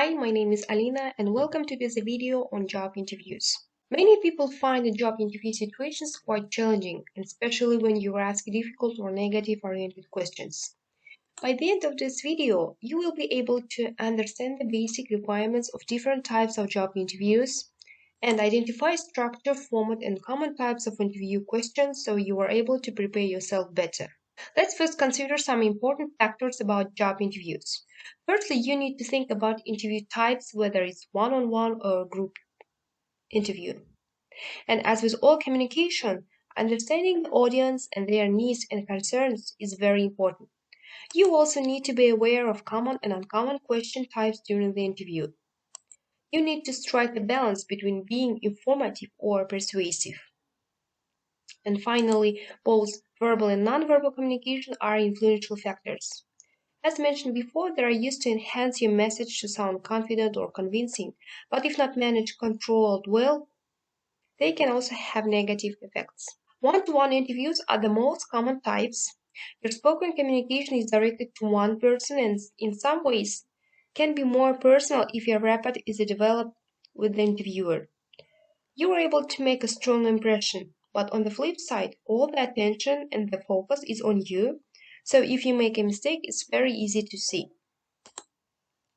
Hi, my name is Alina and welcome to this video on job interviews. Many people find the job interview situations quite challenging, especially when you are asked difficult or negative-oriented questions. By the end of this video, you will be able to understand the basic requirements of different types of job interviews and identify structure, format, and common types of interview questions so you are able to prepare yourself better. Let's first consider some important factors about job interviews. Firstly, you need to think about interview types, whether it's one-on-one or group interview. And as with all communication, understanding the audience and their needs and concerns is very important. You also need to be aware of common and uncommon question types during the interview. You need to strike a balance between being informative or persuasive. And finally, both verbal and nonverbal communication are influential factors. As mentioned before, they are used to enhance your message to sound confident or convincing, but if not managed, controlled well, they can also have negative effects. One-to-one interviews are the most common types. Your spoken communication is directed to one person and in some ways can be more personal if your rapport is developed with the interviewer. You are able to make a strong impression, but on the flip side, all the attention and the focus is on you, so if you make a mistake, it's very easy to see.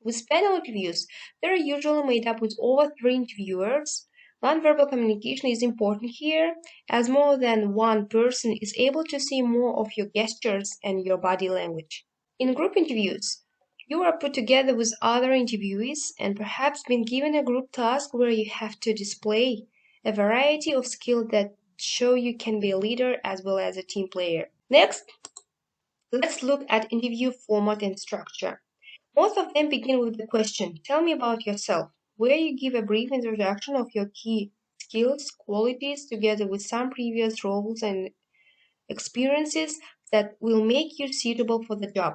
With panel interviews, they are usually made up with over 3 interviewers. Nonverbal communication is important here, as more than one person is able to see more of your gestures and your body language. In group interviews, you are put together with other interviewees and perhaps been given a group task where you have to display a variety of skills that show you can be a leader as well as a team player. Next, let's look at interview format and structure. Most of them begin with the question, "Tell me about yourself," where you give a brief introduction of your key skills, qualities, together with some previous roles and experiences that will make you suitable for the job.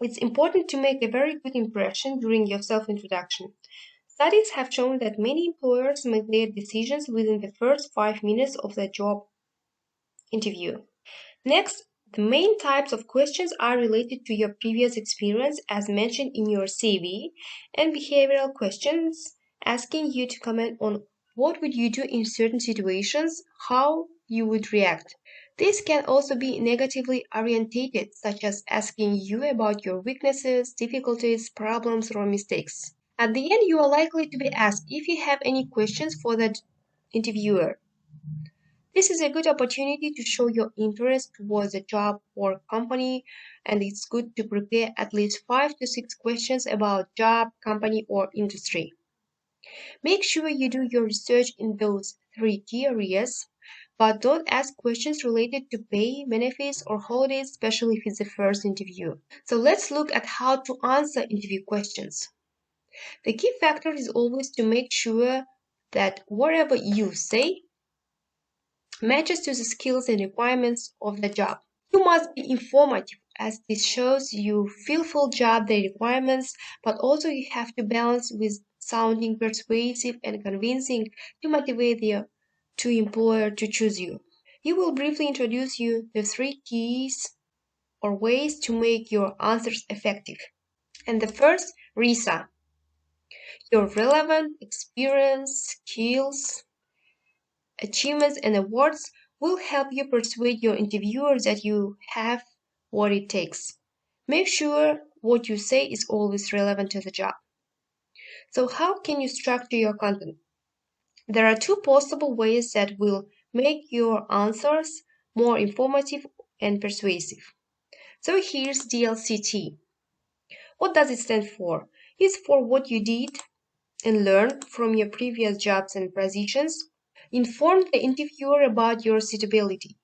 It's important to make a very good impression during your self-introduction. Studies have shown that many employers make their decisions within the first 5 minutes of the job interview. Next, the main types of questions are related to your previous experience as mentioned in your CV, and behavioral questions asking you to comment on what would you do in certain situations, how you would react. This can also be negatively orientated, such as asking you about your weaknesses, difficulties, problems, or mistakes. At the end, you are likely to be asked if you have any questions for the interviewer. This is a good opportunity to show your interest towards a job or company, and it's good to prepare at least 5 to 6 questions about job, company, or industry. Make sure you do your research in those 3 key areas, but don't ask questions related to pay, benefits, or holidays, especially if it's the first interview. So let's look at how to answer interview questions. The key factor is always to make sure that whatever you say matches to the skills and requirements of the job. You must be informative, as this shows you fulfill job the requirements, but also you have to balance with sounding persuasive and convincing to motivate the employer to choose you. You will briefly introduce you the 3 keys or ways to make your answers effective. And the first, RESA. Your relevant experience, skills, achievements, and awards will help you persuade your interviewer that you have what it takes. Make sure what you say is always relevant to the job. So how can you structure your content? There are 2 possible ways that will make your answers more informative and persuasive. So here's DLCT. What does it stand for? It's for what you did and learned from your previous jobs and positions. Inform the interviewer about your suitability.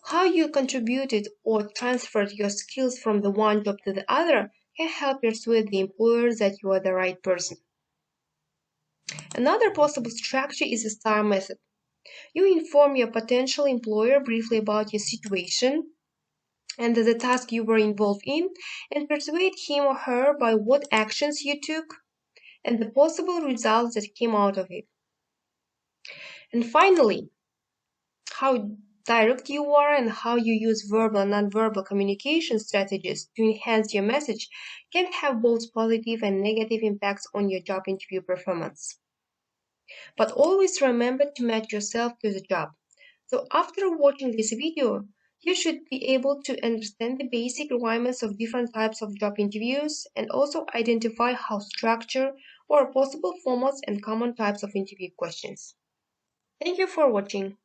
How you contributed or transferred your skills from the one job to the other can help persuade the employer that you are the right person. Another possible structure is the STAR method. You inform your potential employer briefly about your situation and the task you were involved in, and persuade him or her by what actions you took and the possible results that came out of it. And finally, how direct you are and how you use verbal and nonverbal communication strategies to enhance your message can have both positive and negative impacts on your job interview performance. But always remember to match yourself to the job. So after watching this video, you should be able to understand the basic requirements of different types of job interviews and also identify how structure or possible formats and common types of interview questions. Thank you for watching.